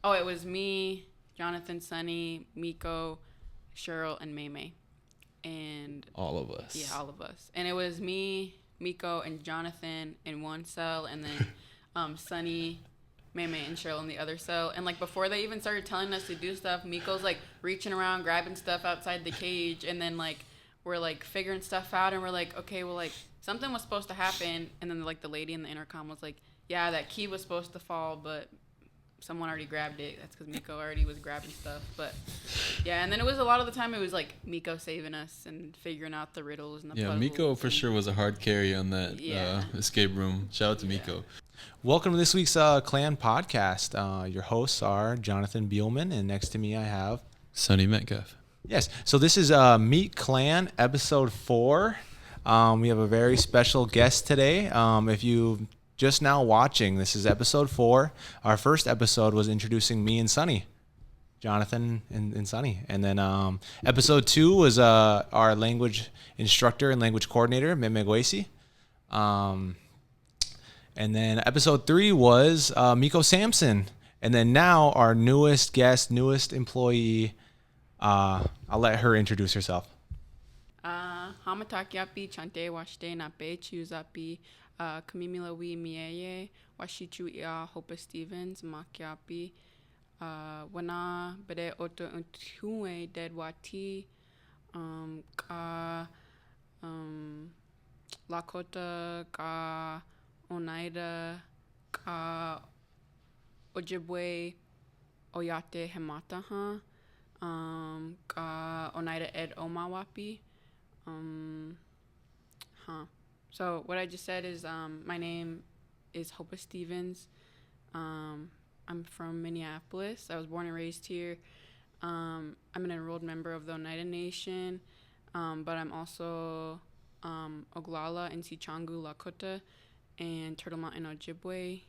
Oh, it was me, Jonathan, Sonny, Miko, Cheryl, and Maymay. And All of yeah, us. all of us. And it was me, Miko, and Jonathan in one cell, and then Sonny, Maymay, and Cheryl in the other cell. And like before they even started telling us to do stuff, Miko's like reaching around, grabbing stuff outside the cage, and then like we're like figuring stuff out, and we're like, okay, well like something was supposed to happen, and then like the lady in the intercom was like, yeah, that key was supposed to fall, but someone already grabbed it. That's because Miko already was grabbing stuff. But yeah, and then it was a lot of the time it was like Miko saving us and figuring out the riddles and the Yeah, puzzles. Miko for and, sure was a hard carry on that Yeah. escape room. Shout out to Yeah. Miko. Welcome to this week's Clan podcast. Your hosts are Jonathan Buehlmann, and next to me I have... Sonny Metcalf. Yes, so this is Meet Clan, episode 4. We have a very special guest today. If you just now watching, this is episode 4. Our first episode was introducing me and Sonny. Jonathan and Sonny. And then episode 2 was our language instructor and language coordinator, Memegwesi. And then episode 3 was Miko Sampson. And then now our newest guest, newest employee, I'll let her introduce herself. Hamatakiapi, chante washte nape chuzapi, kamimila wi mieye, washichu ia Hopa Stevens, makiapi, wana bede oto untuwe dead wati, ka, Lakota, ka, Oneida, ka, Ojibwe, Oyate Hemataha, ka, Oneida Ed Omawapi. So what I just said is my name is Hopa Stevens. I'm from Minneapolis. I was born and raised here. I'm an enrolled member of the Oneida Nation, but I'm also Oglala and Sichangu Lakota and Turtle Mountain Ojibwe.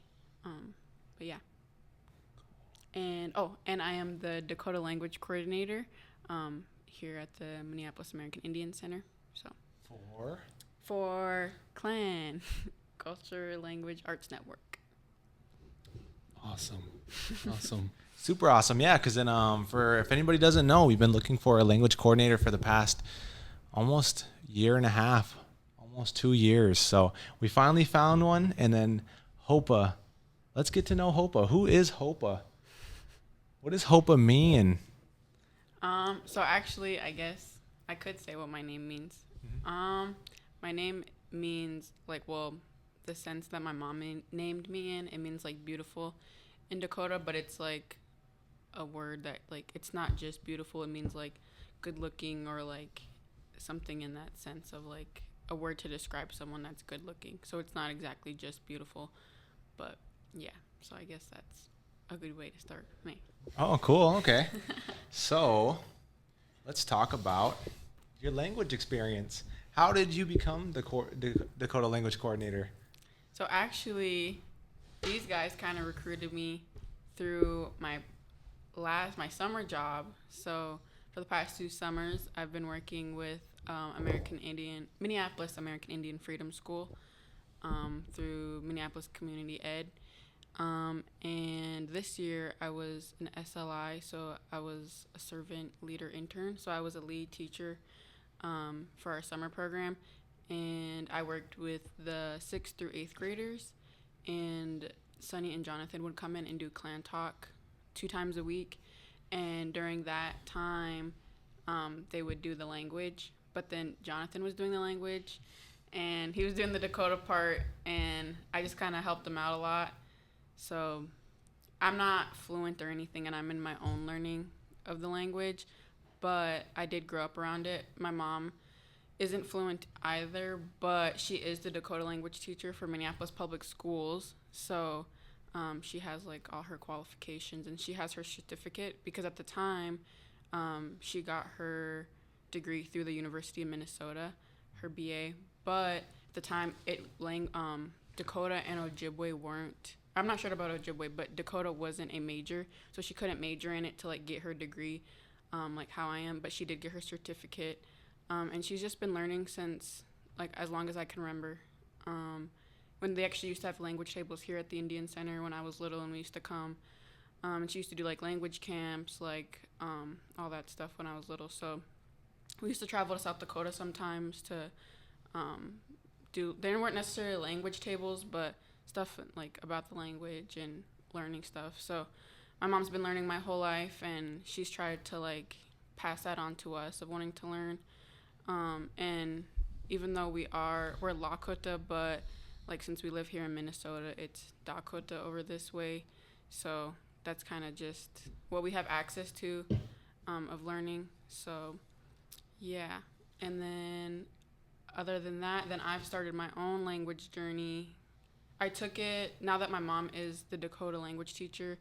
But yeah. And I am the Dakota Language Coordinator here at the Minneapolis American Indian Center. So for Clan Culture, Language, Arts Network. Awesome. Super awesome. Yeah, because then for if anybody doesn't know, we've been looking for a language coordinator for the past almost year and a half, almost 2 years. So we finally found one. And then Hopa. Let's get to know Hopa. Who is Hopa? What does Hopa mean? So actually, I guess I could say what my name means. My name means the sense that my mom named me in. It means like beautiful in Dakota, but it's like a word that like it's not just beautiful. It means like good looking or like something in that sense of like a word to describe someone that's good looking. So it's not exactly just beautiful, but yeah. So I guess that's a good way to start me. Oh, cool. Okay. So let's talk about your language experience. How did you become the Dakota Language Coordinator? So actually, these guys kind of recruited me through my summer job. So for the past 2 summers, I've been working with Minneapolis American Indian Freedom School through Minneapolis Community Ed. And this year I was an SLI, so I was a servant leader intern. So I was a lead teacher for our summer program, and I worked with the 6th through 8th graders, and Sonny and Jonathan would come in and do clan talk 2 times a week, and during that time they would do the language, but then Jonathan was doing the language and he was doing the Dakota part, and I just kind of helped him out a lot. So I'm not fluent or anything, and I'm in my own learning of the language, but I did grow up around it. My mom isn't fluent either, but she is the Dakota language teacher for Minneapolis Public Schools. So she has like all her qualifications, and she has her certificate because at the time she got her degree through the University of Minnesota, her BA. But at the time, Dakota and Ojibwe weren't. I'm not sure about Ojibwe, but Dakota wasn't a major, so she couldn't major in it to like get her degree, like how I am. But she did get her certificate, and she's just been learning since like as long as I can remember. When they actually used to have language tables here at the Indian Center when I was little, and we used to come, And she used to do like language camps, like all that stuff when I was little. So we used to travel to South Dakota sometimes to do. They weren't necessarily language tables, but stuff like about the language and learning stuff. So my mom's been learning my whole life, and she's tried to like pass that on to us of wanting to learn. And even though we're Lakota, but like since we live here in Minnesota, it's Dakota over this way. So that's kind of just what we have access to of learning. So yeah. And then other than that, then I've started my own language journey. I took it, now that my mom is the Dakota language teacher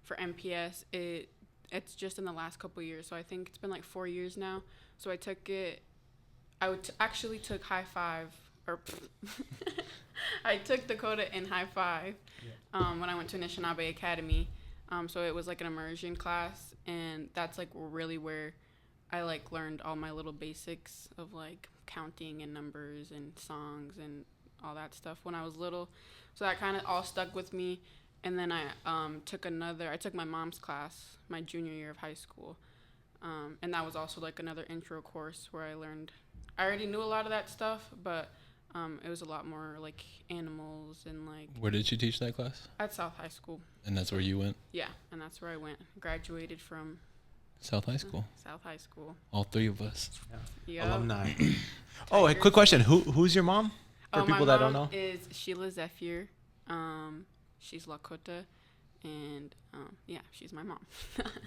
for MPS, it's just in the last couple years. So I think it's been like 4 years now. So I took it, actually took High Five, or I took Dakota in High Five when I went to Anishinaabe Academy. So it was like an immersion class, and that's like really where I like learned all my little basics of like counting and numbers and songs and all that stuff when I was little. So that kind of all stuck with me. And then I took my mom's class my junior year of high school. And that was also like another intro course where I already knew a lot of that stuff, but it was a lot more like animals and like. Where did she teach that class? At South High School. And that's where you went? Yeah, and that's where I went. Graduated from South High School. South High School. All three of us. Yeah. Alumni. Oh, a quick question. Who's your mom? For people that don't know. My mom is Sheila Zephyr. She's Lakota, and yeah, she's my mom.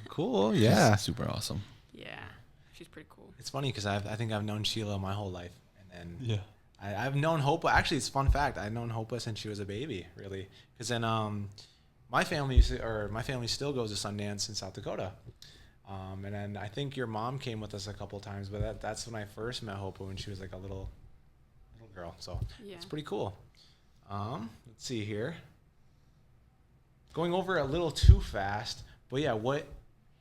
Cool. Yeah. That's super awesome. Yeah, she's pretty cool. It's funny because I think I've known Sheila my whole life, and then Yeah. I've known Hopa. Actually, it's a fun fact. I've known Hopa since she was a baby, really. Because then my family still goes to Sundance in South Dakota. And then I think your mom came with us a couple times, but that's when I first met Hopa, when she was like a little girl. So Yeah. it's pretty cool. Let's see here. Going over a little too fast, but yeah, what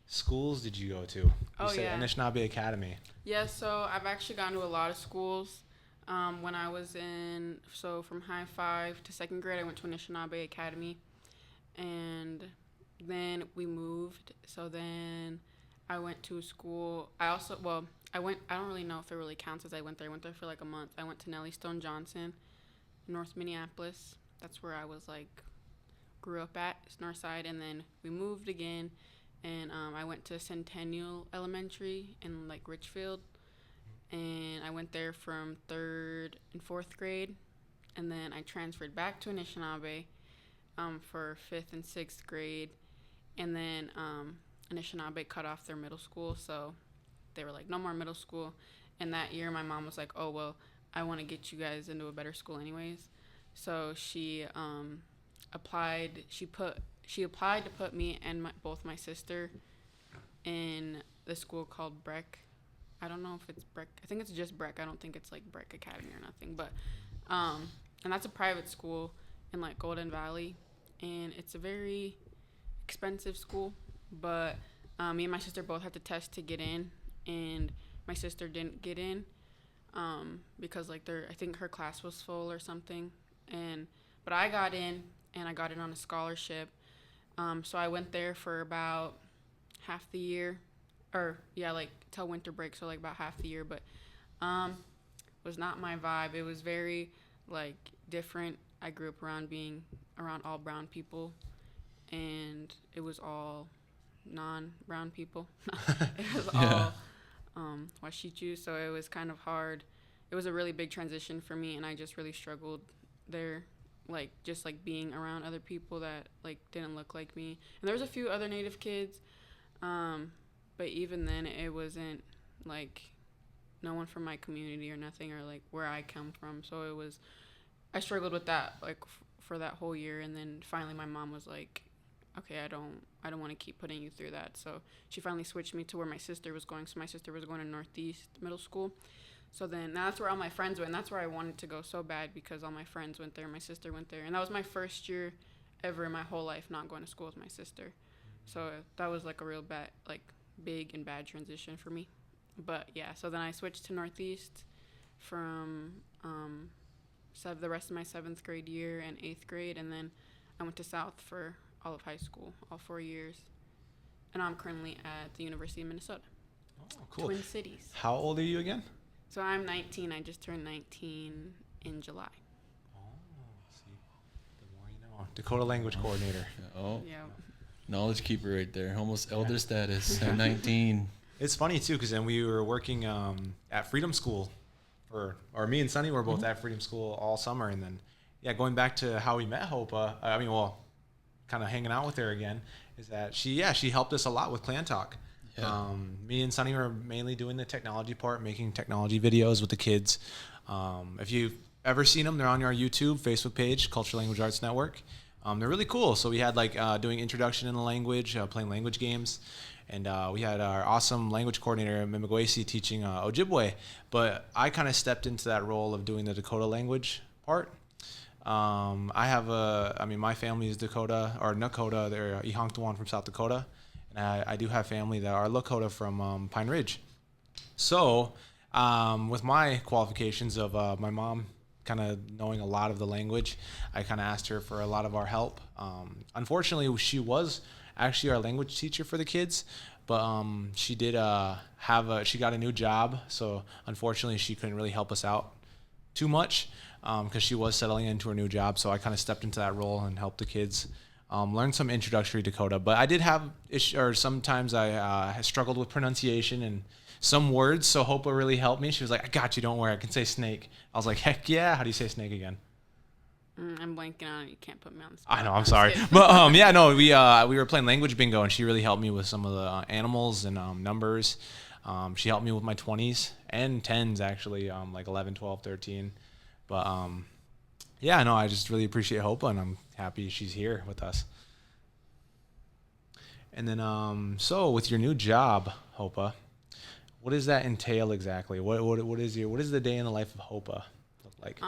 schools did you go to? You said Anishinaabe Academy. Yeah, so I've actually gone to a lot of schools. When I was from High Five to second grade, I went to Anishinaabe Academy, and then we moved. So then I went to a school. I don't really know if it really counts as I went there. I went there for like a month. I went to Nellie Stone Johnson, North Minneapolis. That's where I was like, grew up at, North Side. And then we moved again, and I went to Centennial Elementary in like Richfield. And I went there from 3rd and 4th grade. And then I transferred back to Anishinaabe for 5th and 6th grade. And then Anishinaabe cut off their middle school, so they were like, no more middle school. And that year my mom was like, oh, well, I want to get you guys into a better school anyways. So she applied to put me and both my sister in the school called Breck. I don't know if it's Breck. I think it's just Breck. I don't think it's like Breck Academy or nothing. But and that's a private school in like Golden Valley, and it's a very expensive school. But me and my sister both had to test to get in, and my sister didn't get in because like I think her class was full or something. But I got in, and I got in on a scholarship. So I went there for about half the year, like till winter break, so like about half the year. But was not my vibe. It was very like different. I grew up being around all brown people, and it was all non-brown people. It was all Washichu, so it was kind of hard. It was a really big transition for me, and I just really struggled there, like just like being around other people that like didn't look like me. And there was a few other Native kids, but even then it wasn't like no one from my community or nothing, or like where I come from. So I struggled with that like for that whole year. And then finally my mom was like, okay, I don't want to keep putting you through that. So she finally switched me to where my sister was going. So my sister was going to Northeast Middle School. So then that's where all my friends went. And that's where I wanted to go so bad, because all my friends went there. My sister went there. And that was my first year ever in my whole life not going to school with my sister. So that was like a real big and bad transition for me. But yeah, so then I switched to Northeast from the rest of my 7th grade year and 8th grade. And then I went to South for all of high school, all 4 years. And I'm currently at the University of Minnesota. Oh, cool. Twin Cities. How old are you again? So I'm 19. I just turned 19 in July. Oh, see, the more you know. Dakota Language Coordinator. Oh, Yeah. knowledge keeper right there. Almost elder status at 19. It's funny too, because then we were working at Freedom School, or me and Sonny were both at Freedom School all summer, and then going back to how we met Hopa. Kind of hanging out with her again, is that she helped us a lot with Clan Talk. Yeah. Me and Sonny were mainly doing the technology part, making technology videos with the kids. If you've ever seen them, they're on our YouTube, Facebook page, Cultural Language Arts Network. They're really cool. So we had doing introduction in the language, playing language games. And we had our awesome language coordinator, Mimigwesi, teaching Ojibwe. But I kind of stepped into that role of doing the Dakota language part. My family is Dakota, or Nakota. They're Ihanktawan from South Dakota. And I do have family that are Lakota from Pine Ridge. So with my qualifications of my mom kind of knowing a lot of the language, I kind of asked her for a lot of our help. Unfortunately, she was actually our language teacher for the kids, but she did she got a new job, so unfortunately she couldn't really help us out too much because she was settling into her new job. So I kind of stepped into that role and helped the kids learn some introductory Dakota. But I did have sometimes I struggled with pronunciation and some words, so Hopa really helped me. She was like, "I got you, don't worry, I can say snake." I was like, "Heck yeah!" How do you say snake again? I'm blanking on it. You can't put me on the spot. I know, I'm sorry. But we were playing language bingo, and she really helped me with some of the animals and numbers. She helped me with my 20s and 10s, actually, like 11, 12, 13. But I just really appreciate Hopa, and I'm happy she's here with us. And then, so with your new job, Hopa, what does that entail exactly? What is the day in the life of Hopa look like?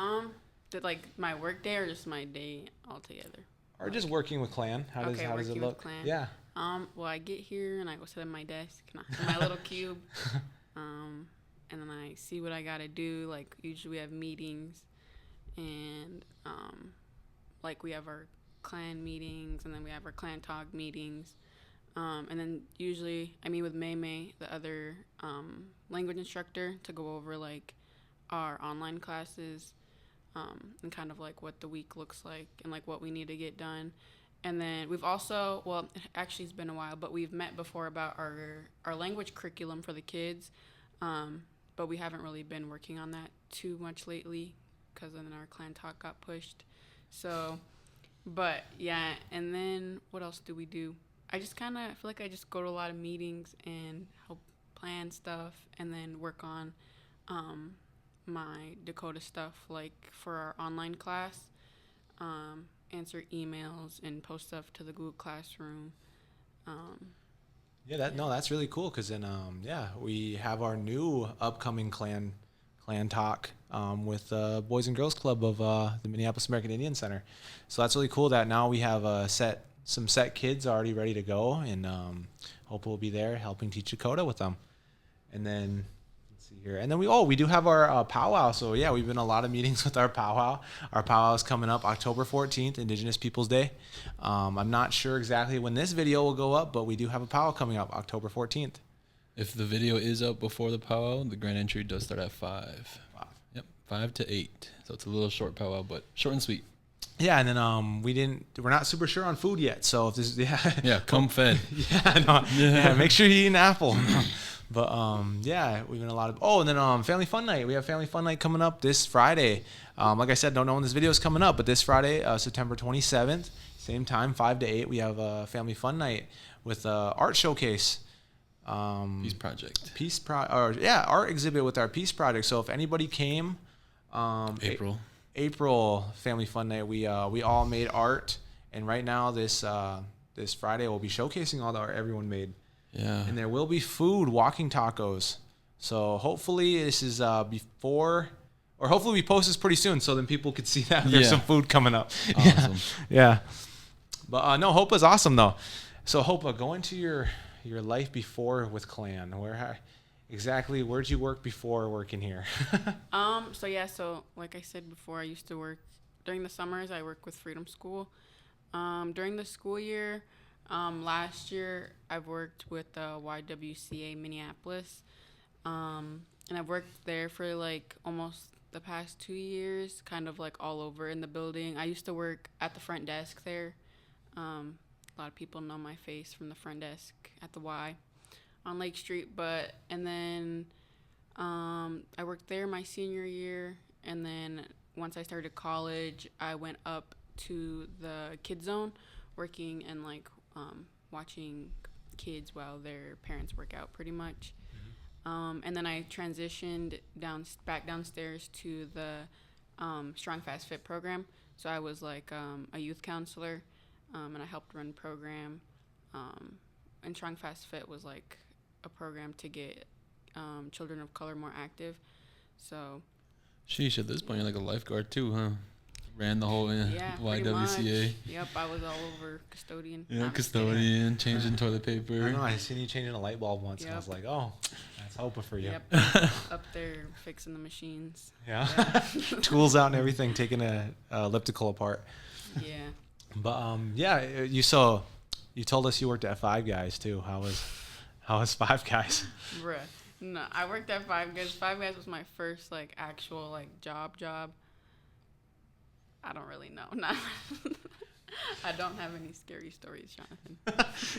Did my work day or just my day altogether? Or just working with Clan? How does it look? Clan. Yeah. Well, I get here and I go sit at my desk, in my little cube, and then I see what I gotta do. Usually we have meetings, and we have our Clan meetings, and then we have our Clan Talk meetings. And then usually I meet with May, the other language instructor, to go over our online classes, and kind of what the week looks like and what we need to get done. And then we've also, it's been a while, but we've met before about our language curriculum for the kids, but we haven't really been working on that too much lately because then our Clan Talk got pushed. So, but yeah, and then what else do we do? I just kind of feel like I just go to a lot of meetings and help plan stuff and then work on my Dakota stuff, for our online class, answer emails and post stuff to the Google Classroom. That's really cool, because then we have our new upcoming Clan Talk with Boys and Girls Club of the Minneapolis American Indian Center. So that's really cool that now we have some set kids already ready to go, and Hope will be there helping teach Dakota with them. And then let's see here, and then we do have our powwow. So we've been in a lot of meetings with our powwow. Our powwow is coming up October 14th, Indigenous Peoples Day. I'm not sure exactly when this video will go up, but we do have a powwow coming up October 14th. If the video is up before the powwow, the grand entry does start at 5. 5. Yep, 5 to 8. So it's a little short powwow, but short and sweet. Yeah, and then we're not super sure on food yet. So if this come fed. Make sure you eat an apple. But we've been a lot of and then Family Fun Night. We have Family Fun Night coming up this Friday. Like I said, don't know when this video is coming up, but this Friday, September 27th, same time, 5 to 8, we have a Family Fun Night with art showcase. Peace project. Art exhibit with our Peace Project. So if anybody came, April Family Fun Night, we all made art, and right now this Friday we'll be showcasing all the art everyone made. Yeah. And there will be food, walking tacos. So hopefully this is hopefully we post this pretty soon, so then people could see that there's some food coming up. Awesome. Yeah. But no, Hopa's awesome though. So Hopa, go into your life before with Clan. Where'd you work before working here? So like I said before, I used to work during the summers. I work with Freedom School, During the school year, last year I've worked with the YWCA Minneapolis, and I've worked there for like almost the past 2 years, kind of like all over in the building. I used to work at the front desk there. A lot of people know my face from the front desk at the Y on Lake Street, and then I worked there my senior year, and then once I started college, I went up to the kid zone, working and like watching kids while their parents work out, pretty much. And then I transitioned back downstairs to the Strong Fast Fit program. So I was like a youth counselor, and I helped run program. And Strong Fast Fit was like a program to get children of color more active. So. Sheesh, at this point, you're like a lifeguard too, huh? Ran the whole Yeah, YWCA. Yep, I was all over custodian. Yeah, custodian, changing toilet paper. I know, I seen you changing a light bulb once, and I was like, oh, that's Hopa for you. Yep, up there fixing the machines. Yeah. Tools out and everything, taking a elliptical apart. Yeah. But you told us you worked at Five Guys too. How was Five Guys? Bruh. No, I worked at Five Guys. Five Guys was my first like actual like job. I don't really know. Nah. I don't have any scary stories, Jonathan.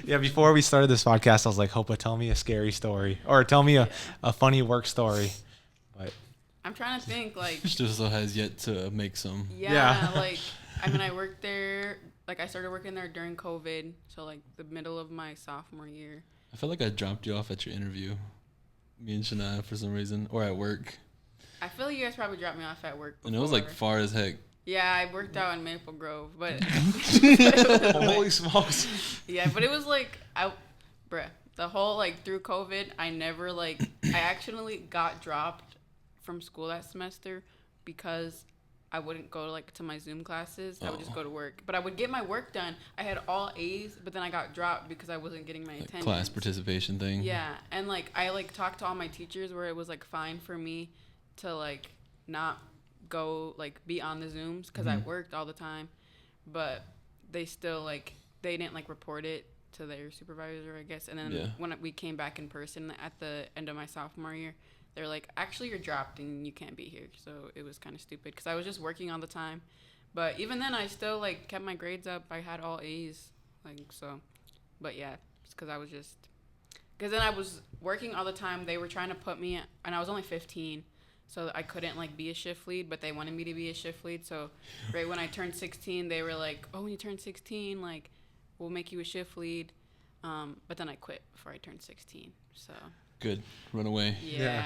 Yeah, before we started this podcast, I was like, Hopa, tell me a scary story, or tell me a funny work story. But I'm trying to think, like. She still has yet to make some. Yeah, like, I mean, I worked there, like, I started working there during COVID, so, like, the middle of my sophomore year. I felt like I dropped you off at your interview, me and Shania, for some reason, or at work. I feel like you guys probably dropped me off at work before. And it was, like, far as heck. Yeah, I worked out in Maple Grove, but. Holy smokes. Yeah, but it was, like, the whole, like, through COVID, I never, like, I actually got dropped from school that semester because I wouldn't go to my Zoom classes. I would just go to work. But I would get my work done. I had all A's, but then I got dropped because I wasn't getting my attendance. Class participation thing. Yeah, and I talked to all my teachers where it was fine for me to not go be on the Zooms because I worked all the time, but they still they didn't report it to their supervisor, I guess. And then when we came back in person at the end of my sophomore year, they're like, actually, you're dropped and you can't be here. So it was kind of stupid because I was just working all the time. But even then, I still kept my grades up. I had all A's, so. But yeah, it's because I was because then I was working all the time. They were trying to put me, and I was only 15, so I couldn't be a shift lead. But they wanted me to be a shift lead. So right when I turned 16, they were like, oh, when you turn 16, we'll make you a shift lead. But then I quit before I turned 16. So. Good. Run away. Yeah.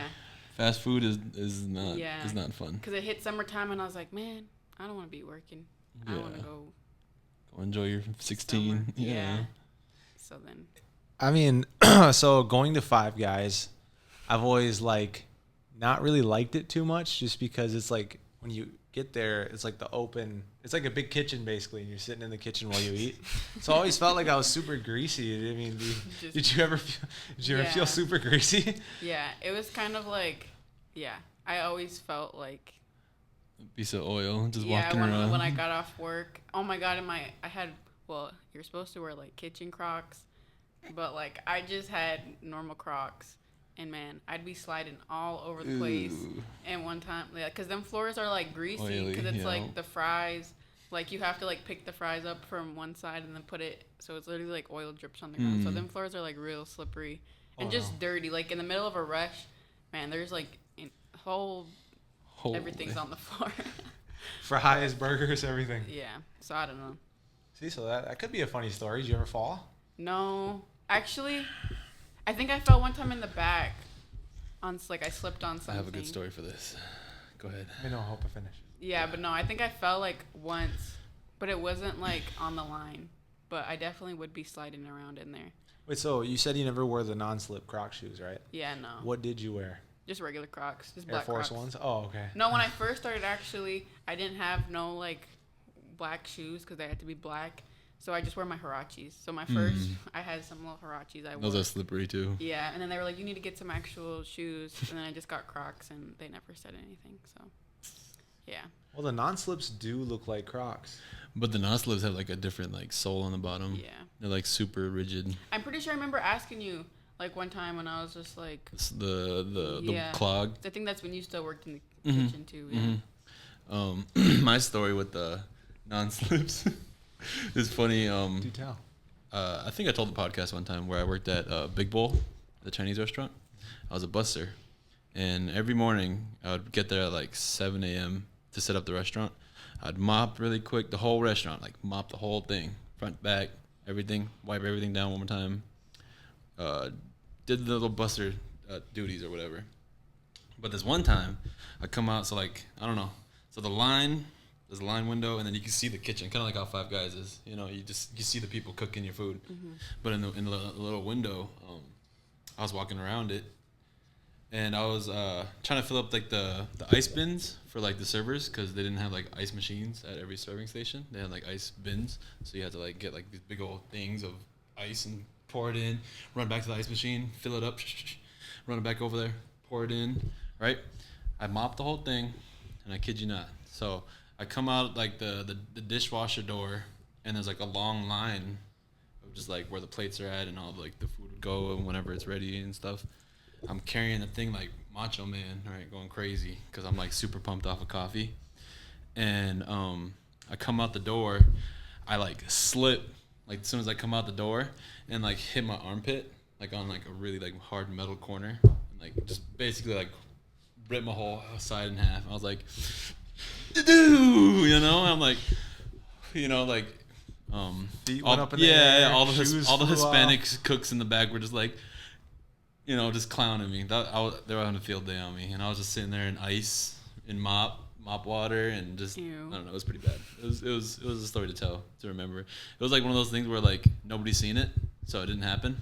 Fast food is not fun. Because it hit summertime and I was like, man, I don't want to be working. I want to go enjoy your 16. Summer. Yeah. So then. I mean, so going to Five Guys, I've always not really liked it too much, just because it's when you get there, it's the open. It's like a big kitchen basically, and you're sitting in the kitchen while you eat. So I always felt like I was super greasy. I mean, did you ever feel super greasy? Yeah, it was kind of I always felt like a piece of oil just walking around. When I got off work, oh my god, you're supposed to wear kitchen Crocs, but I just had normal Crocs. And man, I'd be sliding all over the place. And one time, because them floors are greasy, because it's the fries. You have to pick the fries up from one side and then put it, so it's literally oil drips on the ground. So them floors are real slippery and just dirty. In the middle of a rush, man, there's everything's on the floor. Fries, burgers, everything. Yeah, so I don't know. See, so that could be a funny story. Did you ever fall? No, actually. I think I fell one time in the back I slipped on something. I have a good story for this. Go ahead. I know, Hope I finish. Yeah, but no, I think I fell once, but it wasn't on the line. But I definitely would be sliding around in there. Wait, so you said you never wore the non-slip Croc shoes, right? Yeah, no. What did you wear? Just regular Crocs, just Air black Force Crocs. ones? Oh, okay. No, when I first started, actually, I didn't have no black shoes because they had to be black. So I just wear my Huaraches. So my first, I had some little Huaraches I wore. Those are slippery too. Yeah, and then they were like, you need to get some actual shoes. And then I just got Crocs, and they never said anything. So. Yeah. Well, the non-slips do look like Crocs. But the non-slips have like a different like sole on the bottom. Yeah. They're like super rigid. I'm pretty sure I remember asking you like one time when I was just like The clog. I think that's when you still worked in the kitchen too. Yeah. My story with the non-slips is funny. Do tell. I think I told the podcast one time where I worked at Big Bowl, the Chinese restaurant. I was a busser, and every morning I would get there at like 7 a.m. to set up the restaurant. I'd mop really quick the whole restaurant, like mop the whole thing, front, back, everything, wipe everything down one more time. Did the little buster duties or whatever. But this one time, I come out, so like, I don't know. So there's a line window, and then you can see the kitchen, kind of like how Five Guys is. You know, you see the people cooking your food. Mm-hmm. But in the little window, I was walking around it, and I was trying to fill up like the ice bins for like the servers, because they didn't have like ice machines at every serving station. They had like ice bins, so you had to like get like these big old things of ice and pour it in, run back to the ice machine, fill it up, run it back over there, pour it in, right? I mopped the whole thing, and I kid you not. So I come out like the dishwasher door, and there's like a long line of just like where the plates are at and all like the food would go and whenever it's ready and stuff. I'm carrying the thing like Macho Man, right, going crazy because I'm like super pumped off of coffee. And I come out the door, I like slip like as soon as I come out the door and like hit my armpit like on like a really like hard metal corner and like just basically like ripped my whole side in half. I was like, you know, I'm like, you know, like feet went up in the air, all the Hispanic off. cooks in the back were just like, you know, just clowning me. They were having a field day on me, and I was just sitting there in ice, in mop water, and just Ew. I don't know. It was pretty bad. It was a story to tell, to remember. It was like one of those things where like nobody's seen it, so it didn't happen.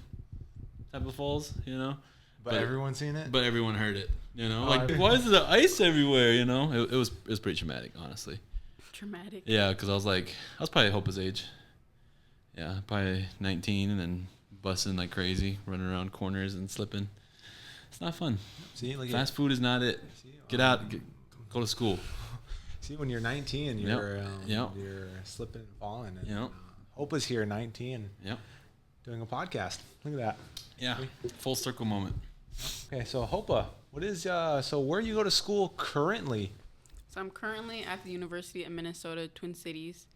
Type of falls, you know. But everyone's seen it. But everyone heard it, you know. Like why is there ice everywhere? You know, it was pretty traumatic, honestly. Traumatic. Yeah, because I was probably Hopa's age. Yeah, probably 19, and then busting like crazy, running around corners and slipping. It's not fun. See, like fast food is not it. Get out, go to school. See, when you're 19, you're slipping and falling. And, Hopa's here, 19. Yep. Doing a podcast. Look at that. Yeah. Full circle moment. Okay, so Hopa, what is so where you go to school currently? So I'm currently at the University of Minnesota, Twin Cities.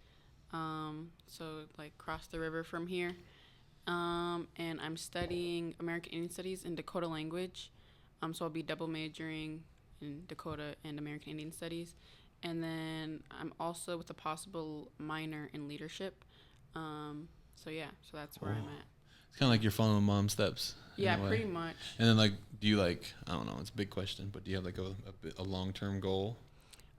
So like across the river from here. And I'm studying American Indian Studies and Dakota Language. So I'll be double majoring in Dakota and American Indian Studies. And then I'm also with a possible minor in leadership. So that's where I'm at. It's kind of like you're following mom's steps. Yeah, pretty much. And then like, do you like, I don't know, it's a big question, but do you have like a long-term goal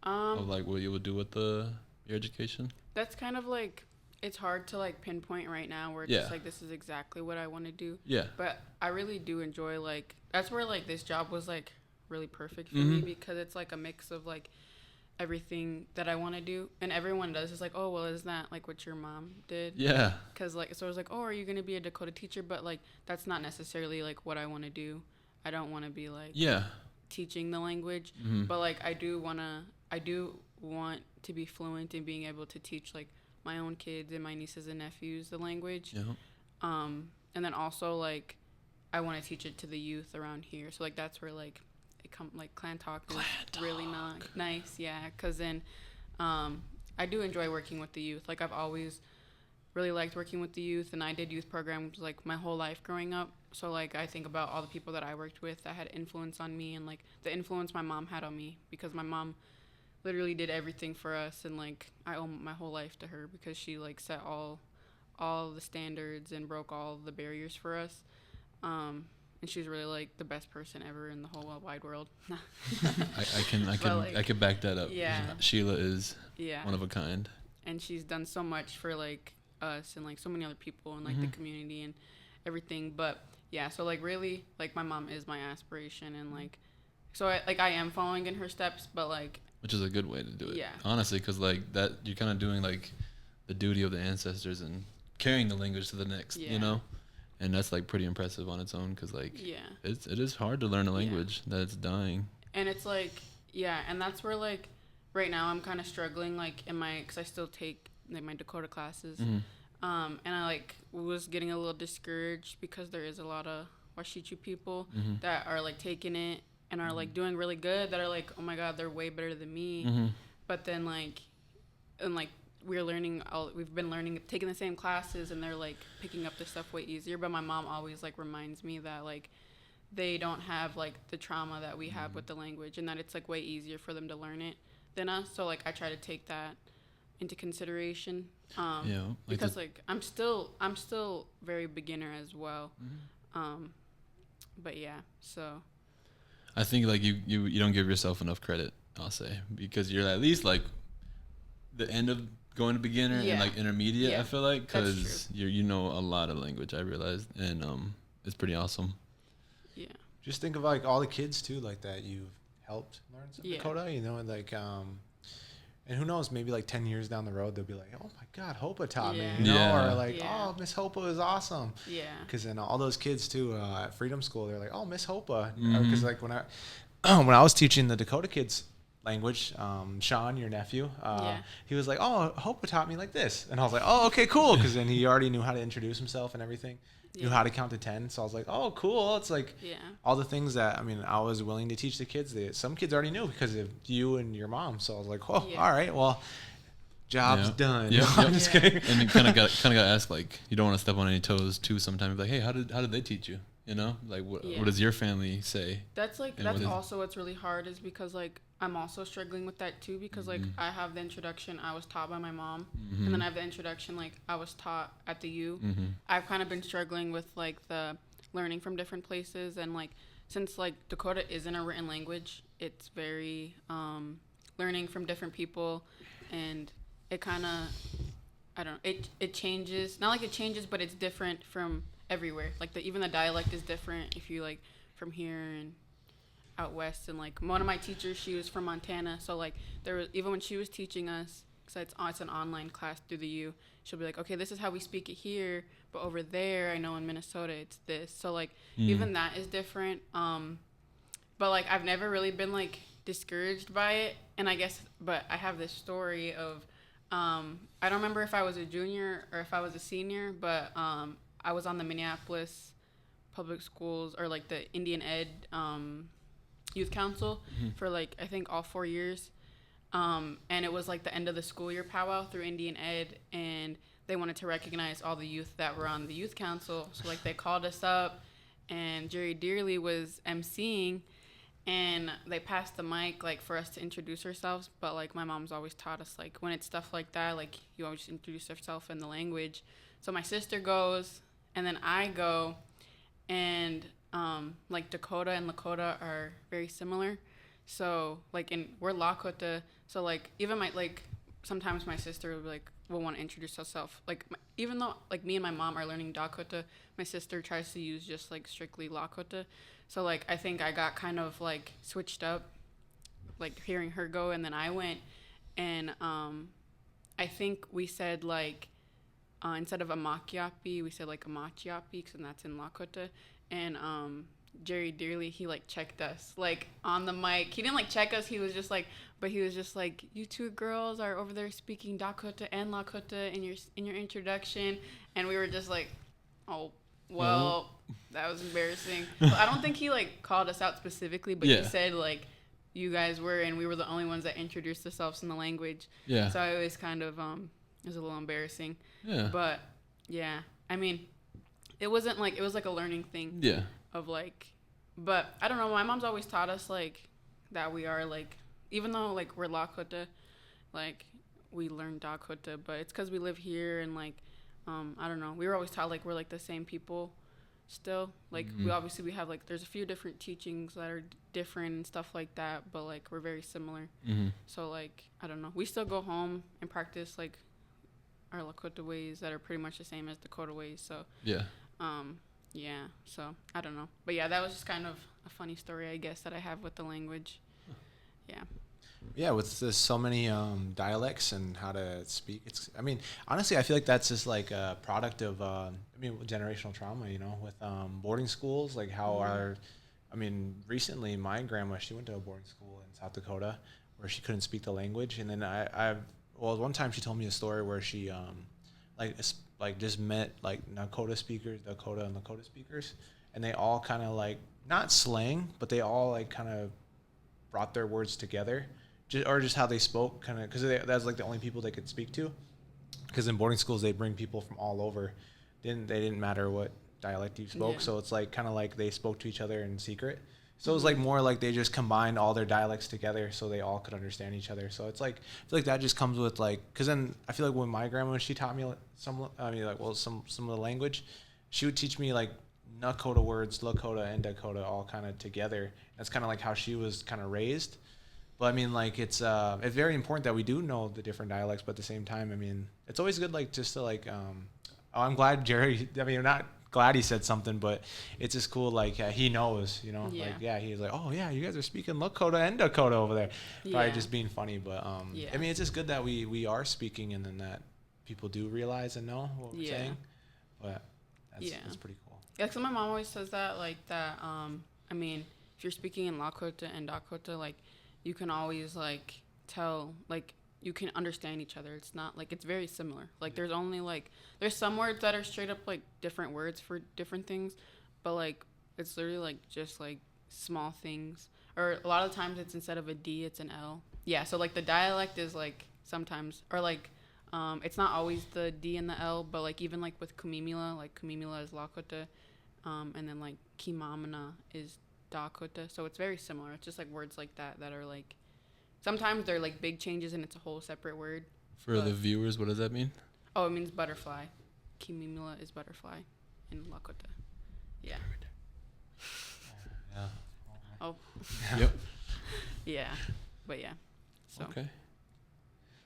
of like what you would do with your education? That's kind of like, it's hard to like pinpoint right now where it's just like this is exactly what I want to do. Yeah. But I really do enjoy like that's where like this job was like really perfect for me because it's like a mix of like everything that I want to do and everyone does is like, oh well, isn't that like what your mom did? Yeah. Because like so I was like, oh, are you gonna be a Dakota teacher? But like that's not necessarily like what I want to do. I don't want to be like teaching the language, but like I do want to be fluent in being able to teach like my own kids and my nieces and nephews the language. And then also like I want to teach it to the youth around here. So like that's where like it come like clan talk is really nice. Yeah, because then I do enjoy working with the youth. Like I've always really liked working with the youth, and I did youth programs like my whole life growing up. So like I think about all the people that I worked with that had influence on me, and like the influence my mom had on me because my mom literally did everything for us, and like I owe my whole life to her because she like set all the standards and broke all the barriers for us. And she's really like the best person ever in the whole wide world. I can back that up. Yeah. Sheila is one of a kind. And she's done so much for like us and like so many other people and like the community and everything. But yeah, so like really like my mom is my aspiration, and like so I am following in her steps, but like which is a good way to do it. Yeah. Honestly, because like that you're kind of doing like the duty of the ancestors and carrying the language to the next, you know? And that's like pretty impressive on its own because like it is hard to learn a language that's dying. And it's like, and that's where like right now I'm kind of struggling, like, because I still take, like, my Dakota classes. Mm-hmm. And I, like, was getting a little discouraged because there is a lot of Washichu people Mm-hmm. that are, like, taking it and are, like, doing really good, that are, like, oh, my God, they're way better than me. Mm-hmm. But then, like, and, like, we've been learning, taking the same classes, and they're, like, picking up the stuff way easier. But my mom always, like, reminds me that, like, they don't have, like, the trauma that we have with the language, and that it's, like, way easier for them to learn it than us. So, like, I try to take that into consideration. Because like I'm still very beginner as well. But yeah, so I think like you don't give yourself enough credit, I'll say, because you're at least like the end of going to beginner and like intermediate. Yeah. I feel like, because you know a lot of language, I realized, and it's pretty awesome. Yeah. Just think of like all the kids too, like that you've helped learn some Dakota, you know, and like and who knows, maybe like 10 years down the road, they'll be like, oh my God, Hopa taught me, you know, or like, oh, Miss Hopa is awesome. Yeah. Because then all those kids too at Freedom School, they're like, oh, Miss Hopa. Because like when I was teaching the Dakota kids language, Sean, your nephew, he was like, oh, Hopa taught me like this. And I was like, oh, okay, cool. Because then he already knew how to introduce himself and everything. Knew how to count to 10. So I was like, oh, cool. It's like all the things that, I mean, I was willing to teach the kids. Some kids already knew because of you and your mom. So I was like, oh, all right, well, job's done. Yep, I'm just kidding. And you kind of got to ask, like, you don't want to step on any toes too sometimes. Like, hey, how did they teach you? You know, like what does your family say? That's like, that's also what's really hard, is because like I'm also struggling with that too, because like I have the introduction I was taught by my mom, and then I have the introduction like I was taught at the U. I've kind of been struggling with like the learning from different places, and like since like Dakota isn't a written language, it's very learning from different people, and it kind of, I don't know, it changes, not like it changes, but it's different from everywhere. Like even the dialect is different if you like from here and out west. And like one of my teachers, she was from Montana, so like there was, even when she was teaching us, because it's an online class through the U, she'll be like, okay, this is how we speak it here, but over there I know in Minnesota it's this. So like even that is different. But like I've never really been like discouraged by it, and I guess, but I have this story of I don't remember if I was a junior or if I was a senior, but I was on the Minneapolis public schools, or like the Indian Ed youth council for like I think all 4 years, and it was like the end of the school year powwow through Indian Ed, and they wanted to recognize all the youth that were on the youth council. So like they called us up, and Jerry Dearly was emceeing, and they passed the mic like for us to introduce ourselves. But like my mom's always taught us, like when it's stuff like that, like you always introduce yourself in the language. So my sister goes, and then I go, and like Dakota and Lakota are very similar. So like we're Lakota, so like even sometimes my sister will want to introduce herself. Like even though like me and my mom are learning Dakota, my sister tries to use just like strictly Lakota. So like I think I got kind of like switched up, like hearing her go, and then I went, and I think we said like instead of Amakiapi, we said like Amachiapi, because that's in Lakota. And Jerry Dearly, he like checked us like on the mic. He didn't like check us, he was just like, you two girls are over there speaking Dakota and Lakota in your introduction. And we were just like, oh well, that was embarrassing. But I don't think he like called us out specifically, but he said like you guys were, and we were the only ones that introduced ourselves in the language. So I was kind of it was a little embarrassing. But yeah, I mean, it wasn't like, it was like a learning thing. Of like, but I don't know, my mom's always taught us like that we are like, even though like we're Lakota, like we learn Dakota, but it's because we live here, and like I don't know, we were always taught like we're like the same people still. Like we have like, there's a few different teachings that are different and stuff like that, but like we're very similar. So like I don't know, we still go home and practice like our Lakota ways that are pretty much the same as Dakota ways. So so I don't know, but yeah, that was just kind of a funny story, I guess, that I have with the language. With there's so many dialects and how to speak, it's, I mean, honestly, I feel like that's just like a product of generational trauma, you know, with boarding schools, like how recently my grandma, she went to a boarding school in South Dakota where she couldn't speak the language. And then one time she told me a story where she just met like Dakota and Lakota speakers, and they all kind of like not slang, but they all like kind of brought their words together, just how they spoke, kind of, because that's like the only people they could speak to. Because in boarding schools they bring people from all over, they didn't matter what dialect you spoke, so it's like kind of like they spoke to each other in secret. So it was like more like they just combined all their dialects together so they all could understand each other. So it's like I feel like that just comes with like, because then I feel like when my grandma, when she taught me some of the language, she would teach me like Nakota words, Lakota and Dakota all kind of together. That's kind of like how she was kind of raised. But I mean, like it's very important that we do know the different dialects, but at the same time, I mean, it's always good like just to like I'm glad Jerry. I mean, I'm not glad he said something, but it's just cool. Like he knows, he's like, oh yeah, you guys are speaking Lakota and Dakota over there. Probably just being funny, but I mean, it's just good that we are speaking, and then that people do realize and know what we're saying. But that's pretty cool. Yeah, because my mom always says that, like that. I mean, if you're speaking in Lakota and Dakota, like you can always like tell, like you can understand each other. It's not like, it's very similar. Like there's only like, there's some words that are straight up like different words for different things, but like it's literally like just like small things. Or a lot of times it's instead of a D, it's an L. Yeah, so like the dialect is like sometimes, or like it's not always the D and the L, but like even like with Kumimila, like Kumimila is Lakota, and then like Kimamana is Dakota. So it's very similar. It's just like words like that are like, sometimes they're like big changes and it's a whole separate word. For the viewers, what does that mean? Oh, it means butterfly. Kimimila is butterfly in Lakota. Yeah. Yeah. Oh. Yep. Yeah. But yeah. So. Okay.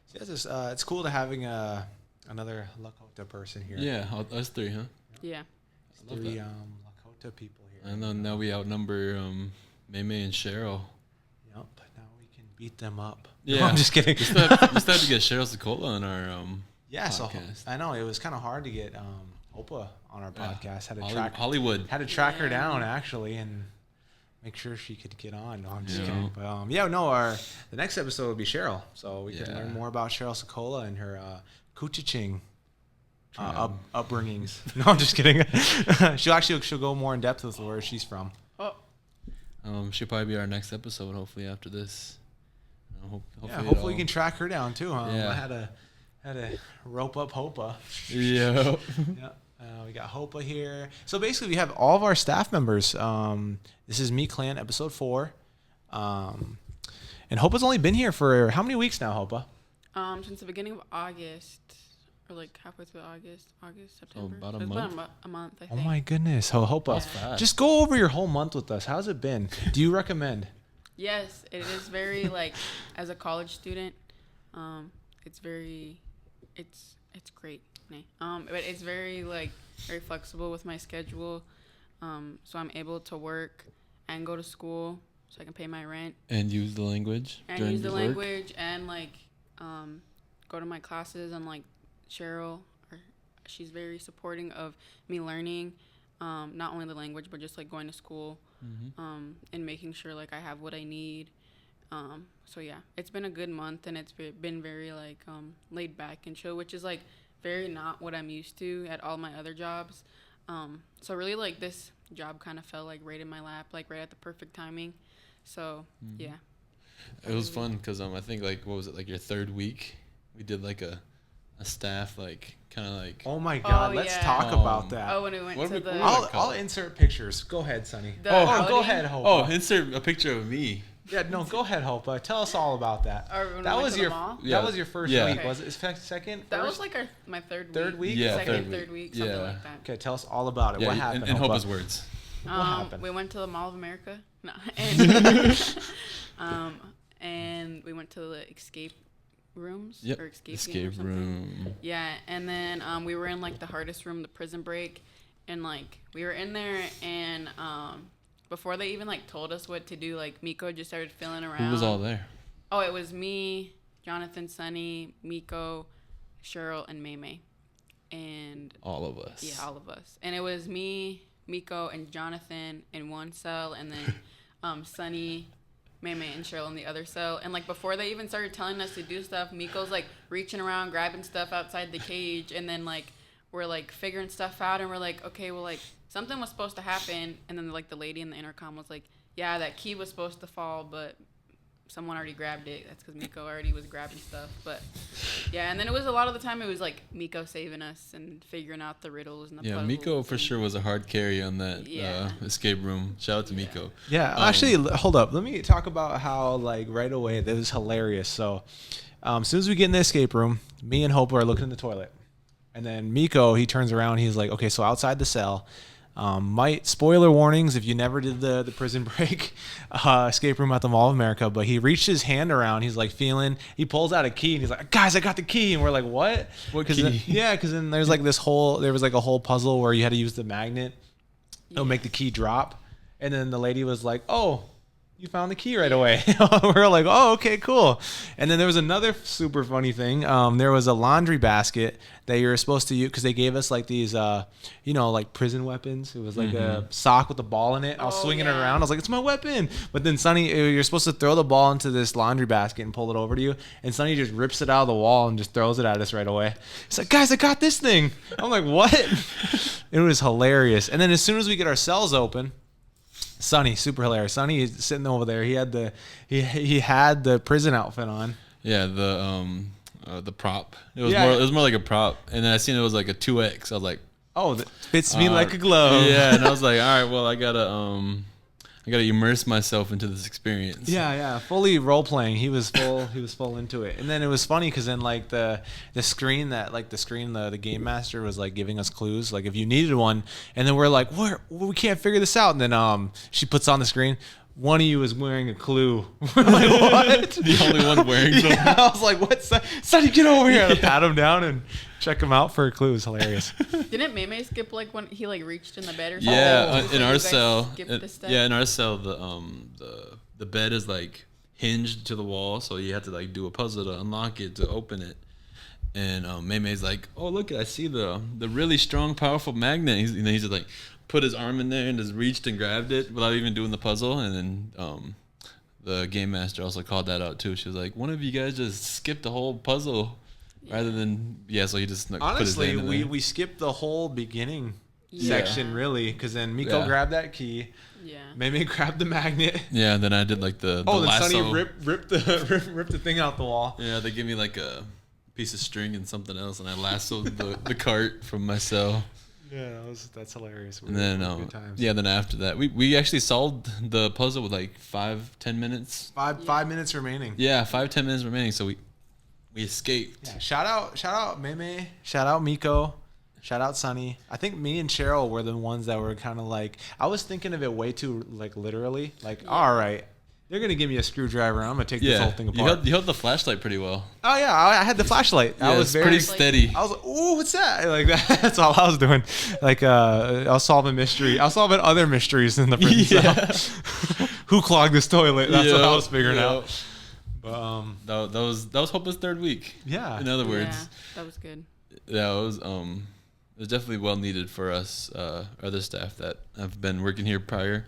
So it's cool to having another Lakota person here. Yeah, us three, huh? Yeah. Three Lakota people here. I know now we outnumber Maymay and Cheryl. Yep. Now we can beat them up. Yeah. No, I'm just kidding. We still have to get Cheryl Sokola on our podcast. So I know it was kind of hard to get Hopa on our podcast. Had to track her down actually and make sure she could get on. No, I'm just kidding. But the next episode will be Cheryl, so we can learn more about Cheryl Sokola and her Kuchiching upbringings. No, I'm just kidding. she'll go more in depth with where she's from. Oh. She'll probably be our next episode. Hopefully after this. Hopefully you can track her down too. Yeah. I had to rope up Hopa. Yeah. Yeah. We got Hopa here. So basically, we have all of our staff members. This is Me Clan episode 4. And Hopa's only been here for how many weeks now, Hopa? Since the beginning of August, or like halfway through August, September. So about a month. About a month, I think. Oh my goodness, Hopa! Yeah. Just go over your whole month with us. How's it been? Do you recommend? Yes, it is very like as a college student, it's great. But it's very very flexible with my schedule. So I'm able to work and go to school, so I can pay my rent and use the language. And use the language and go to my classes, and Cheryl, she's very supporting of me learning, not only the language but just going to school, and making sure I have what I need. So yeah, it's been a good month, and it's been very laid back and chill, which is very not what I'm used to at all my other jobs. So really this job kind of fell right in my lap, right at the perfect timing. So yeah. It was fun because I think what was it, your third week? We did a staff kind of Oh my God! Let's talk about that. Oh, when we went to the. I'll insert pictures. Go ahead, Sonny. Go ahead, Hopa. Oh, insert a picture of me. Yeah, no, go ahead, Hopa. Tell us all about that. That was your first week. Okay. Was it second? That was my third week. Yeah, third week, something like that. Okay, tell us all about it. Yeah, what happened? In Hopa's words. What happened? We went to the Mall of America. No, and we went to the escape rooms. Yep. Or escape room. Yeah, and then we were in the hardest room, the prison break, and we were in there, and before they even told us what to do, Miko just started feeling around. Who was all there? Oh, it was me, Jonathan, Sonny, Miko, Cheryl, and Maymay, and all of us. Yeah, all of us, and it was me, Miko, and Jonathan in one cell, and then Sonny, Maymay and Cheryl in the other cell. And, like, before they even started telling us to do stuff, Miko's, like, reaching around, grabbing stuff outside the cage. And then, like, we're, like, figuring stuff out. And we're like, okay, well, like, something was supposed to happen. And then, like, the lady in the intercom was like, yeah, that key was supposed to fall, but someone already grabbed it. That's because Miko already was grabbing stuff. But, yeah, and then it was a lot of the time it was, like, Miko saving us and figuring out the riddles and the puzzles. Miko for sure was a hard carry on that escape room. Shout out to Miko. Yeah, actually, hold up. Let me talk about how, like, right away, that was hilarious. So, as soon as we get in the escape room, me and Hopa are looking in the toilet. And then Miko, he turns around. He's like, okay, so outside the cell, spoiler warnings if you never did the prison break escape room at the Mall of America, but he reached his hand around. He's like he pulls out a key and he's like, guys, I got the key. And we're like, what key? Because then there's like there was like a whole puzzle where you had to use the magnet. It'll make the key drop. And then the lady was like, oh, you found the key right away. We're like, oh, okay, cool. And then there was another super funny thing. There was a laundry basket that you were supposed to use because they gave us like these, like prison weapons. It was like a sock with a ball in it. I was swinging it around. I was like, it's my weapon. But then Sonny, you're supposed to throw the ball into this laundry basket and pull it over to you. And Sonny just rips it out of the wall and just throws it at us right away. He's like, guys, I got this thing. I'm like, what? It was hilarious. And then as soon as we get our cells open, Sonny, super hilarious. Sonny is sitting over there. He had the prison outfit on. Yeah, the prop. It was more like a prop. And then I seen it was like a 2X. I was like, oh, that fits me like a glove. Yeah, and I was like, all right, well, I gotta immerse myself into this experience. Yeah, fully role playing. He was full into it. And then it was funny because then like the game master was like giving us clues, like if you needed one, and then we're like, we can't figure this out. And then she puts on the screen, one of you is wearing a clue. We're like, what? The only one wearing them. Yeah, I was like, what? Sonny, get over here. And I pat him down and check him out for a clue. It was hilarious. Didn't Maymay skip like when he like reached in the bed or something? Yeah, in our cell. In our cell, the bed is like hinged to the wall, so you have to like do a puzzle to unlock it to open it. And Maymay's like, oh look, I see the really strong, powerful magnet. He's just like put his arm in there and just reached and grabbed it without even doing the puzzle. And then the game master also called that out too. She was like, one of you guys just skipped the whole puzzle. Rather than so he just like, honestly put his hand in there. we skipped the whole beginning section really because then Miko grabbed that key. Yeah. Maymay grabbed the magnet. Yeah, and then I did like the then lasso. Sonny ripped the thing out the wall. Yeah, they gave me like a piece of string and something else, and I lassoed the cart from my cell. Yeah, that's hilarious. And then then after that, we actually solved the puzzle with like 5-10 minutes. 5 minutes remaining. Yeah, 5-10 minutes remaining. So we escaped. Yeah, shout out Maymay, shout out Miko, shout out Sonny. I think me and Cheryl were the ones that were kind of like, I was thinking of it way too like literally, like all right, they're gonna give me a screwdriver and I'm gonna take this whole thing apart. You held the flashlight pretty well. Oh yeah, I had the flashlight. Yeah, I was pretty steady. I was like, ooh, what's that? Like that's all I was doing. Like I was solving other mysteries in the prison cell. Who clogged this toilet? That's what I was figuring out. But, that was Hopa's third week. Yeah. In other words, that was good. Yeah, it was definitely well needed for us other staff that have been working here prior,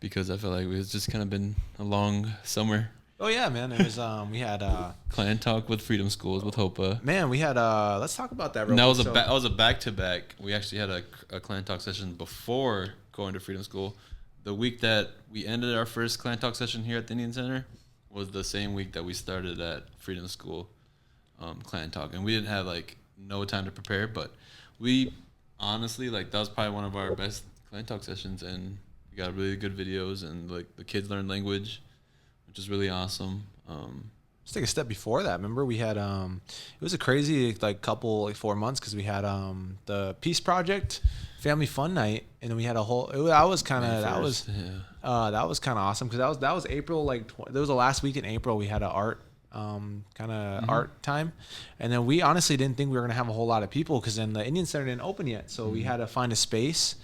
because I feel like it's just kind of been a long summer. Oh yeah, man. It was we had clan talk with Freedom Schools with Hopa. Man, we had let's talk about that. And that was a back-to-back. We actually had a clan talk session before going to Freedom School. The week that we ended our first clan talk session here at the Indian Center was the same week that we started at Freedom School clan talk, and we didn't have like no time to prepare, but we honestly like that was probably one of our best clan talk sessions, and we got really good videos, and like the kids learned language, which is really awesome. Let's take a step before that. Remember we had it was a crazy like couple like 4 months because we had the Peace Project Family Fun Night, and then we had a whole that was kind of awesome because that was April, like that was the last week in April. We had an art art time, and then we honestly didn't think we were gonna have a whole lot of people because then the Indian Center didn't open yet, so we had to find a space.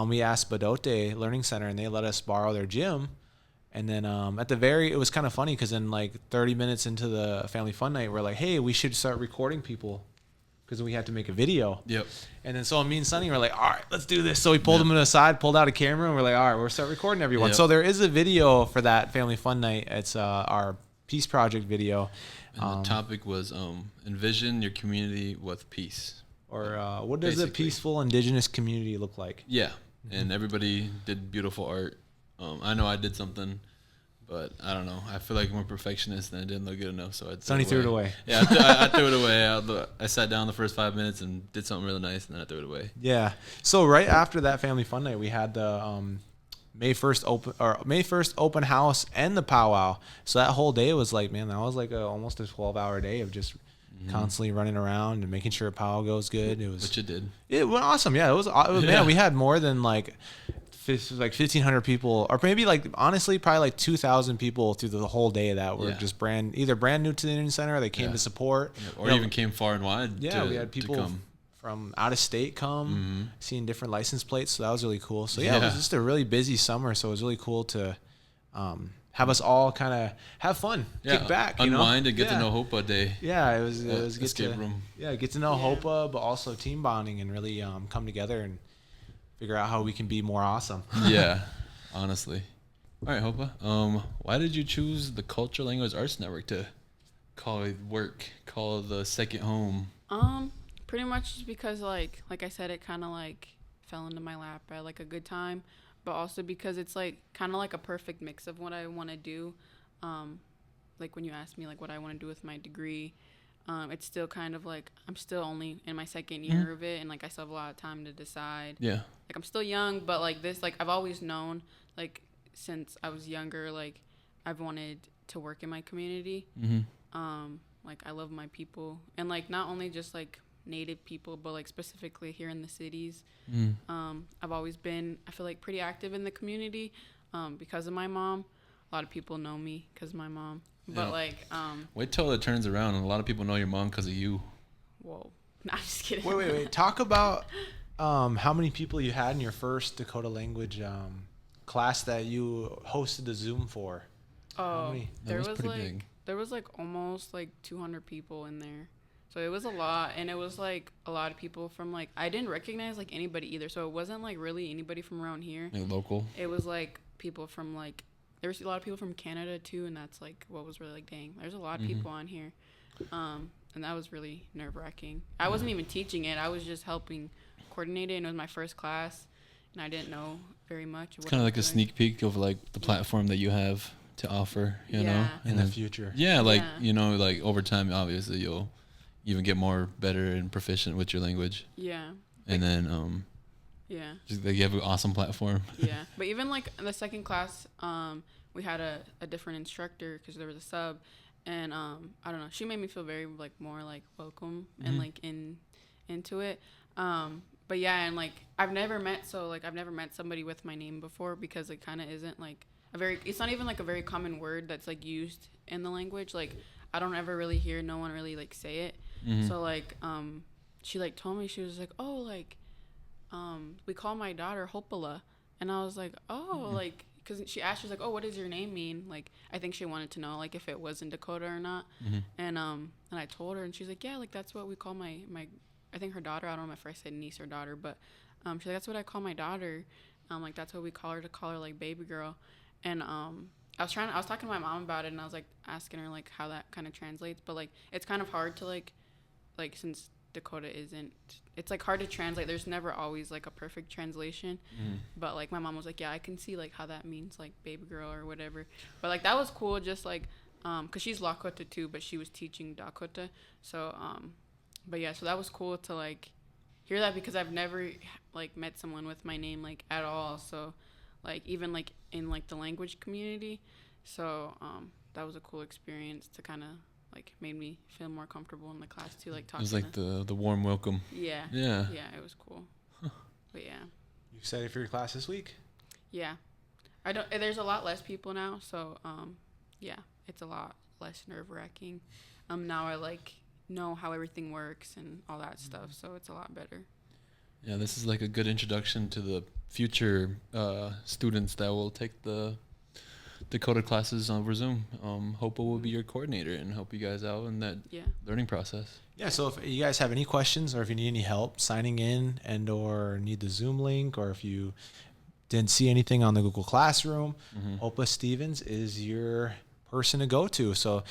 We asked Badote Learning Center, and they let us borrow their gym. And then it was kind of funny because then like 30 minutes into the Family Fun Night, we're like, hey, we should start recording people because we had to make a video. Yep. And then so me and Sonny were like, all right, let's do this. So we pulled him aside, pulled out a camera, and we're like, all right, we'll start recording everyone. Yep. So there is a video for that family fun night. It's our peace project video. And the topic was envision your community with peace. Or what does a peaceful indigenous community look like? Yeah. And everybody did beautiful art. I know I did something, but I don't know. I feel like I'm a perfectionist and it didn't look good enough, so Sonny threw it away. Yeah, I threw it away. I sat down the first 5 minutes and did something really nice, and then I threw it away. Yeah. So right after that family fun night, we had the May 1st open house and the powwow. So that whole day was like, man, that was like almost a 12-hour day of just constantly running around and making sure powwow goes good. It was, which it did. It went awesome. Yeah, it was man. We had more than like 1,500 people, or maybe like honestly probably like 2,000 people through the whole day that were just either brand new to the Indian Center, or they came to support, or even came far and wide. Yeah, we had people from out of state come, seeing different license plates, so that was really cool. So yeah, it was just a really busy summer, so it was really cool to have us all kind of have fun, kick back, unwind, and get to know Hopa Day. Yeah, it was get escape room. Yeah, get to know Hopa, but also team bonding and really come together and figure out how we can be more awesome. Yeah, honestly. All right, Hopa. Why did you choose the Cultural Language Arts Network to call it work, call it the second home? Pretty much just because like I said, it kind of like fell into my lap at like a good time. But also because it's like kind of like a perfect mix of what I want to do. Like when you ask me like what I want to do with my degree, it's still kind of like I'm still only in my second year of it, and like I still have a lot of time to decide. Yeah. Like I'm still young, but like this, like I've always known, like since I was younger, like I've wanted to work in my community. Like I love my people, and like not only just like Native people, but like specifically here in the cities. I've always been, I feel like, pretty active in the community because of my mom. A lot of people know me because of my mom, but like wait till it turns around and a lot of people know your mom because of you. Whoa. No, I'm just kidding. Wait. Talk about how many people you had in your first Dakota language class that you hosted the Zoom for. Oh, there was pretty big. There was like almost like 200 people in there. So it was a lot, and it was like a lot of people from like, I didn't recognize like anybody either. So it wasn't like really anybody from around here. Like local. It was like people from like, there was a lot of people from Canada too, and that's like what was really like, dang, there's a lot of people on here. And that was really nerve-wracking. I wasn't even teaching it. I was just helping coordinate it, and it was my first class, and I didn't know very much. It's kind of like a sneak peek of like the platform that you have to offer, you know, in the future. Yeah, like, you know, like over time, obviously you'll even get more better and proficient with your language. Yeah. And then, just like you have an awesome platform. Yeah. But even like in the second class, we had a different instructor because there was a sub, and I don't know, she made me feel very like more like welcome and like into it. But yeah, and like I've never met somebody with my name before, because it kind of isn't like it's not even like a very common word that's like used in the language. Like I don't ever really hear no one really like say it. So like she like told me, she was like, oh, like we call my daughter Hopala, and I was like, oh, like, because she asked, she was like, oh, what does your name mean? Like I think she wanted to know like if it was in Dakota or not. And I told her, and she's like, yeah, like that's what we call my I think her daughter. I don't know if I said niece or daughter, but she's like, that's what I call my daughter. Like that's what we call her, to call her like baby girl. And I was talking to my mom about it, and I was like asking her like how that kind of translates, but like it's kind of hard to like since Dakota it's like hard to translate. There's never always like a perfect translation. But like my mom was like, yeah, I can see like how that means like baby girl or whatever. But like that was cool, just like because she's Lakota too, but she was teaching Dakota. So but yeah, so that was cool to like hear that, because I've never like met someone with my name like at all. So like even like in like the language community. So that was a cool experience to kind of like made me feel more comfortable in the class too, like talking. It was like the warm welcome. Yeah, it was cool. But yeah, you excited for your class this week? Yeah, there's a lot less people now, so yeah, it's a lot less nerve-wracking. Now I like know how everything works and all that stuff, so it's a lot better. Yeah, this is like a good introduction to the future students that will take the Dakota classes over Zoom. Hopa will be your coordinator and help you guys out in that learning process. Yeah, so if you guys have any questions or if you need any help signing in and or need the Zoom link, or if you didn't see anything on the Google Classroom, Hopa Stevens is your person to go to. So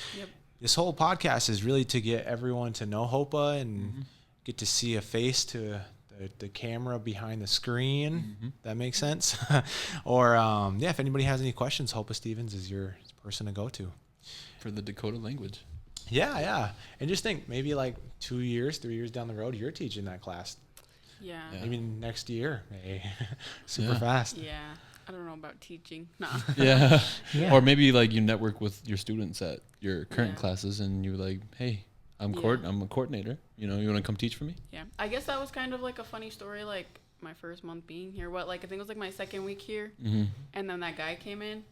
this whole podcast is really to get everyone to know Hopa and get to see a face to the camera behind the screen. That makes sense. Or if anybody has any questions, Hopa Stevens is your person to go to for the Dakota language. Yeah. And just think, maybe like 2 years, 3 years down the road, you're teaching that class. Yeah. Maybe next year. Super fast. Yeah. I don't know about teaching. No. Yeah. Or maybe like you network with your students at your current classes and you're like, hey, I'm a coordinator. You want to come teach for me? Yeah. I guess that was kind of like a funny story, like my first month being here. I think it was like my second week here. And then that guy came in.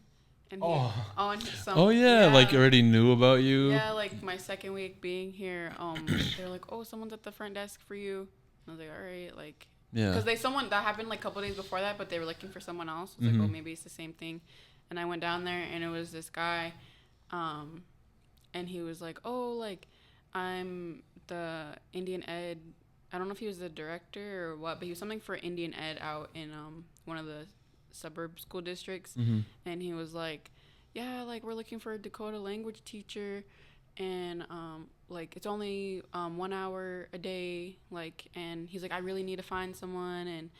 And like already knew about you. Yeah, like my second week being here, they're like, oh, someone's at the front desk for you. And I was like, all right, like, because that happened like a couple days before that, but they were looking for someone else. I was like, oh, maybe it's the same thing. And I went down there and it was this guy, and he was like, oh, like, I'm the Indian Ed. I don't know if he was the director or what, but he was something for Indian Ed out in one of the suburb school districts. And he was like, yeah, like, we're looking for a Dakota language teacher, and like, it's only 1 hour a day, like, and he's like, I really need to find someone, and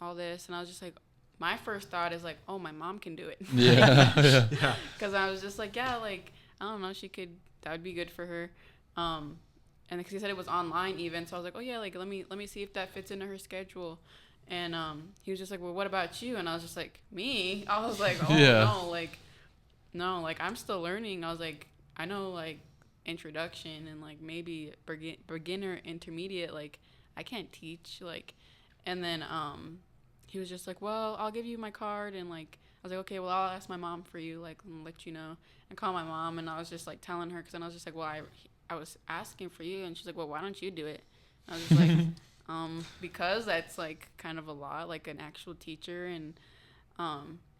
all this. And I was just like, my first thought is like, oh, my mom can do it. Because I was just like, yeah, like, I don't know, that would be good for her. And because he said it was online even, so I was like, oh yeah, like, let me see if that fits into her schedule. And he was just like, well, what about you? And I was just like, me? I was like, oh, no, like, I'm still learning. I was like, I know, like, introduction and, like, maybe beginner, intermediate, like, I can't teach, like. And then he was just like, well, I'll give you my card. And, like, I was like, okay, well, I'll ask my mom for you, like, and let you know. And call my mom, and I was just, like, telling her, because then I was just like, well, I was asking for you. And she's like, well, why don't you do it? And I was just like, because that's, like, kind of a lot, like, an actual teacher. And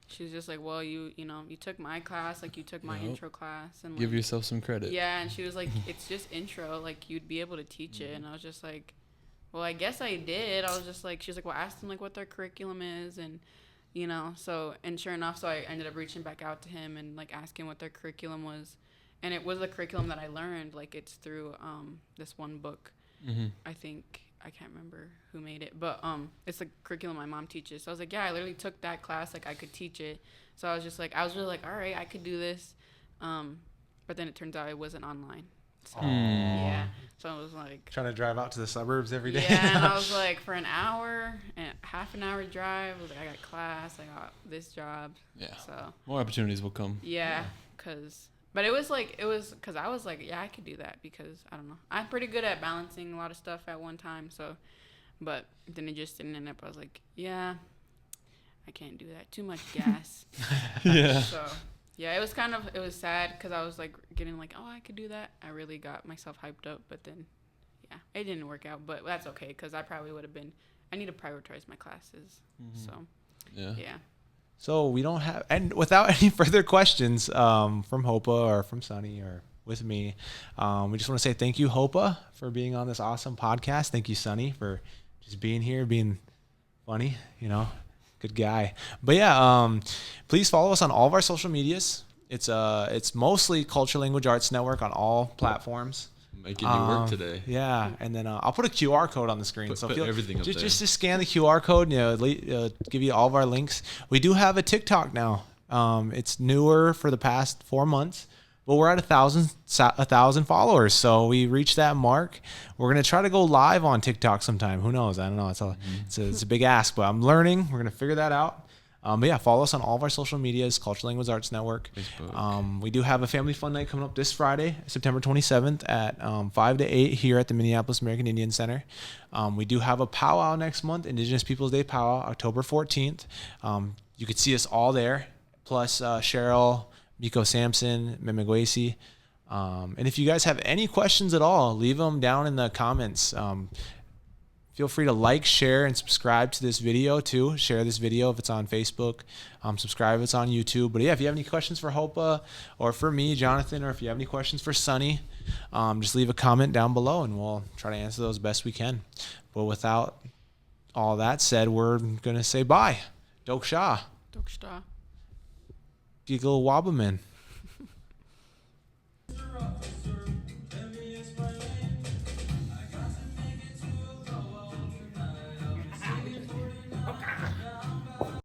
she was just like, well, you took my class, like, you took my intro class, and, like, give yourself some credit. Yeah. And she was like, it's just intro, like, you'd be able to teach it. And I was just like, well, I guess I did. I was just like, she was like, well, ask them, like, what their curriculum is. And so, and sure enough, so I ended up reaching back out to him and, like, asking what their curriculum was. And it was the curriculum that I learned, like, it's through this one book. I think, I can't remember who made it, but it's the curriculum my mom teaches. So I was like, yeah, I literally took that class, like, I could teach it. So I was really like, all right, I could do this. But then it turns out it wasn't online. So, yeah. So I was like, trying to drive out to the suburbs every day. Yeah, and I was like, for an hour and half an hour drive, I was like, I got class, I got this job. Yeah. So more opportunities will come. Yeah, but it was because I was like, yeah, I could do that, because I don't know, I'm pretty good at balancing a lot of stuff at one time. So, but then it just didn't end up. I was like, yeah, I can't do that. Too much gas. Yeah. So. Yeah, it was sad, because I was, like, getting, like, oh, I could do that. I really got myself hyped up, but then, yeah, it didn't work out. But that's okay, because I probably would have I need to prioritize my classes. So, yeah. So we don't have, and without any further questions from Hopa or from Sonny or with me, we just want to say thank you, Hopa, for being on this awesome podcast. Thank you, Sonny, for just being here, being funny, Good guy. But yeah, please follow us on all of our social medias. It's mostly Culture Language Arts Network on all platforms. Making you work today. Yeah, and then I'll put a QR code on the screen. Put everything up there. Just to scan the QR code, give you all of our links. We do have a TikTok now. It's newer for the past 4 months. But we're at 1,000 followers, so we reached that mark. We're gonna try to go live on TikTok sometime. Who knows? I don't know. It's a big ask, but I'm learning. We're gonna figure that out. But yeah, follow us on all of our social medias, Culture Language Arts Network. Facebook. We do have a family fun night coming up this Friday, September 27th at 5 to 8 here at the Minneapolis American Indian Center. We do have a powwow next month, Indigenous Peoples Day powwow, October 14th. You could see us all there, plus Cheryl, Miko Sampson, Memegwesi. And if you guys have any questions at all, leave them down in the comments. Feel free to like, share, and subscribe to this video too. Share this video if it's on Facebook. Subscribe if it's on YouTube. But yeah, if you have any questions for Hopa or for me, Jonathan, or if you have any questions for Sonny, just leave a comment down below and we'll try to answer those best we can. But without all that said, we're going to say bye. Doksha. Doksta. Giggle Wobbleman.